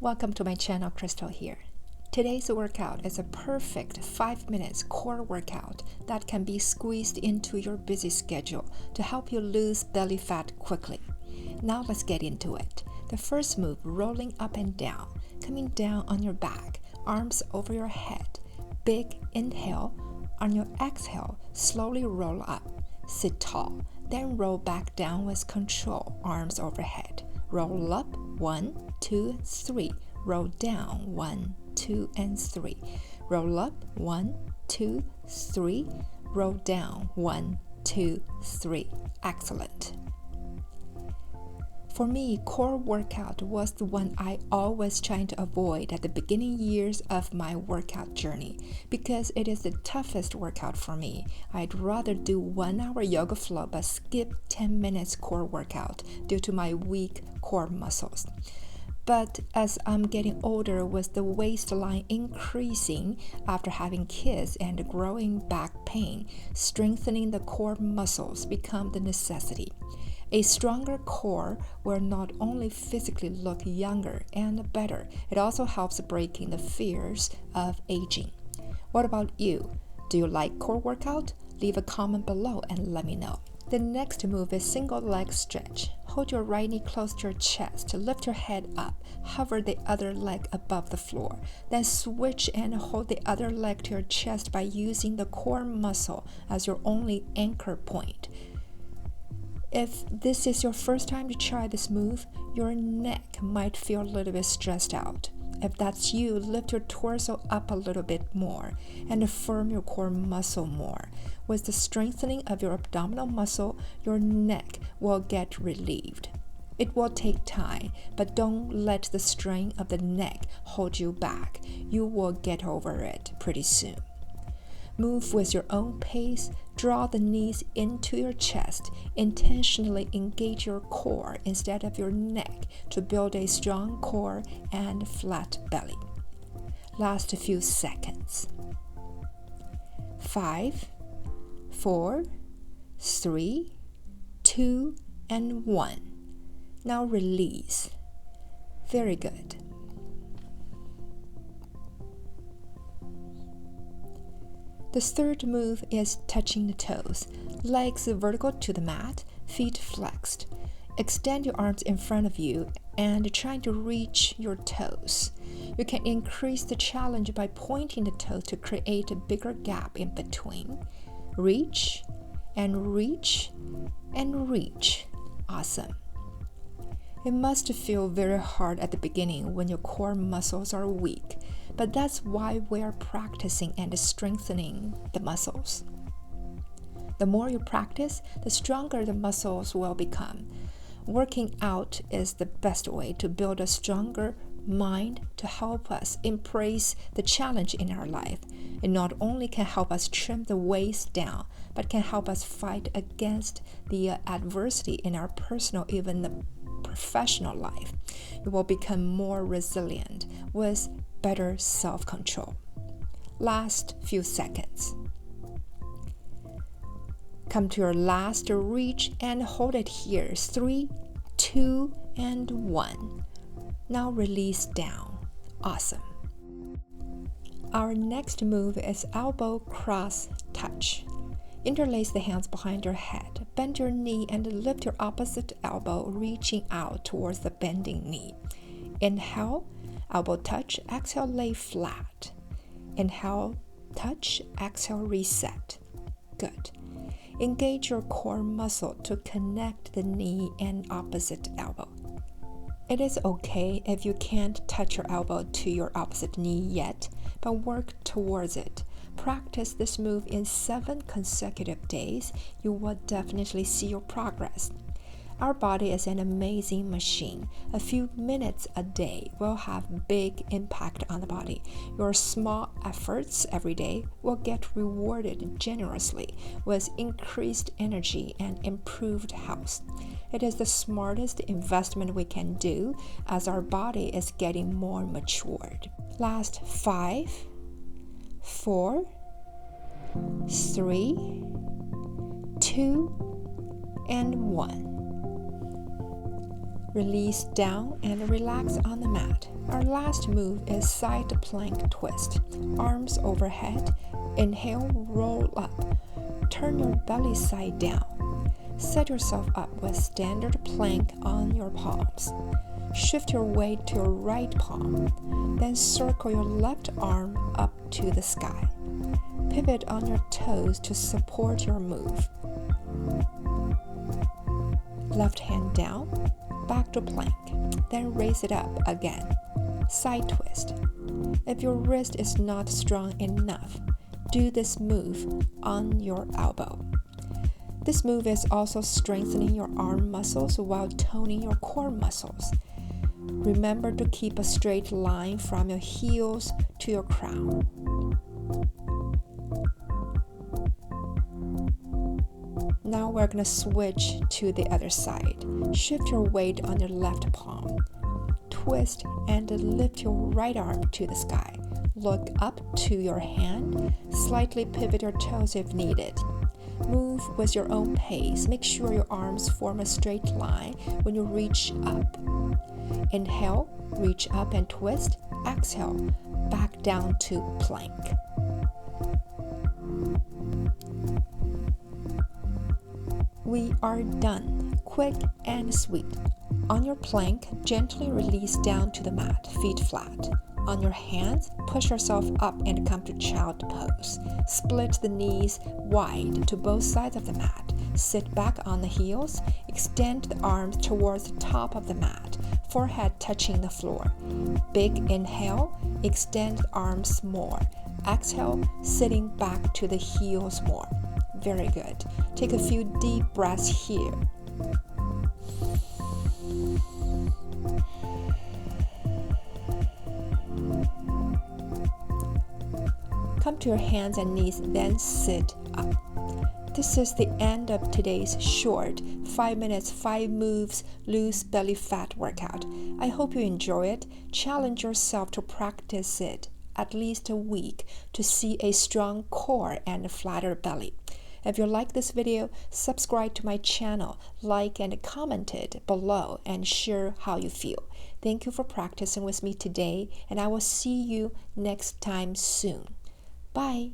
Welcome to my channel, Chrystal here. Today's workout is a perfect 5 minutes core workout that can be squeezed into your busy schedule to help you lose belly fat quickly. Now let's get into it. The first move, rolling up and down, coming down on your back, arms over your head. Big inhale. On your exhale, slowly roll up. Sit tall, then roll back down with control, arms overhead. Roll up, 1, 2, 3. Roll down, 1, 2, and 3. Roll up, 1, 2, 3. Roll down, 1, 2, 3. Excellent. For me, core workout was the one I always trying to avoid at the beginning years of my workout journey because it is the toughest workout for me. I'd rather do 1 hour yoga flow but skip 10 minutes core workout due to my weak core muscles. But as I'm getting older with the waistline increasing after having kids and growing back pain, strengthening the core muscles become the necessity. A stronger core will not only physically look younger and better, it also helps breaking the fears of aging. What about you? Do you like core workout? Leave a comment below and let me know. The next move is single leg stretch. Hold your right knee close to your chest, lift your head up, hover the other leg above the floor. Then switch and hold the other leg to your chest by using the core muscle as your only anchor point. If this is your first time to try this move, your neck might feel a little bit stressed out. If that's you, lift your torso up a little bit more and firm your core muscle more. With the strengthening of your abdominal muscle, your neck will get relieved. It will take time, but don't let the strain of the neck hold you back. You will get over it pretty soon. Move with your own pace. Draw the knees into your chest. Intentionally engage your core instead of your neck to build a strong core and flat belly. Last few seconds. 5, 4, 3, 2, and 1. Now release. Very good. The third move is touching the toes, legs vertical to the mat, feet flexed. Extend your arms in front of you and try to reach your toes. You can increase the challenge by pointing the toes to create a bigger gap in between. Reach and reach and reach. Awesome. It must feel very hard at the beginning when your core muscles are weak, but that's why we're practicing and strengthening the muscles. The more you practice, the stronger the muscles will become. Working out is the best way to build a stronger mind to help us embrace the challenge in our life. It not only can help us trim the waist down, but can help us fight against the adversity in our personal, even the professional life. You will become more resilient with better self-control. Last few seconds. Come to your last reach and hold it here. 3, 2, and 1. Now release down. Awesome. Our next move is elbow cross touch. Interlace the hands behind your head. Bend your knee and lift your opposite elbow, reaching out towards the bending knee. Inhale, elbow touch. Exhale, lay flat. Inhale, touch. Exhale, reset. Good. Engage your core muscle to connect the knee and opposite elbow. It is okay if you can't touch your elbow to your opposite knee yet, but work towards it. Practice this move in 7 consecutive days. You will definitely see your progress. Our body is an amazing machine. A few minutes a day will have big impact on the body. Your small efforts every day will get rewarded generously with increased energy and improved health. It is the smartest investment we can do as our body is getting more matured. Last 5, 4, 3, 2, and 1. Release down and relax on the mat. Our last move is side plank twist. Arms overhead. Inhale, roll up. Turn your belly side down. Set yourself up with standard plank on your palms. Shift your weight to your right palm. Then circle your left arm up to the sky. Pivot on your toes to support your move. Left hand down, back to plank. Then raise it up again. Side twist. If your wrist is not strong enough, do this move on your elbow. This move is also strengthening your arm muscles while toning your core muscles. Remember to keep a straight line from your heels to your crown. Now we're going to switch to the other side. Shift your weight on your left palm. Twist and lift your right arm to the sky. Look up to your hand. Slightly pivot your toes if needed. Move with your own pace. Make sure your arms form a straight line when you reach up. Inhale, reach up and twist. Exhale, back down to plank. We are done. Quick and sweet. On your plank, gently release down to the mat, feet flat. On your hands, push yourself up and come to child pose. Split the knees wide to both sides of the mat. Sit back on the heels. Extend the arms towards the top of the mat, forehead touching the floor. Big inhale, extend the arms more. Exhale, sitting back to the heels more. Very good. Take a few deep breaths here. Come to your hands and knees, then sit up. This is the end of today's short 5 minutes, 5 moves, lose belly fat workout. I hope you enjoy it. Challenge yourself to practice it at least a week to see a strong core and a flatter belly. If you like this video, subscribe to my channel, like and comment it below, and share how you feel. Thank you for practicing with me today, and I will see you next time soon. Bye.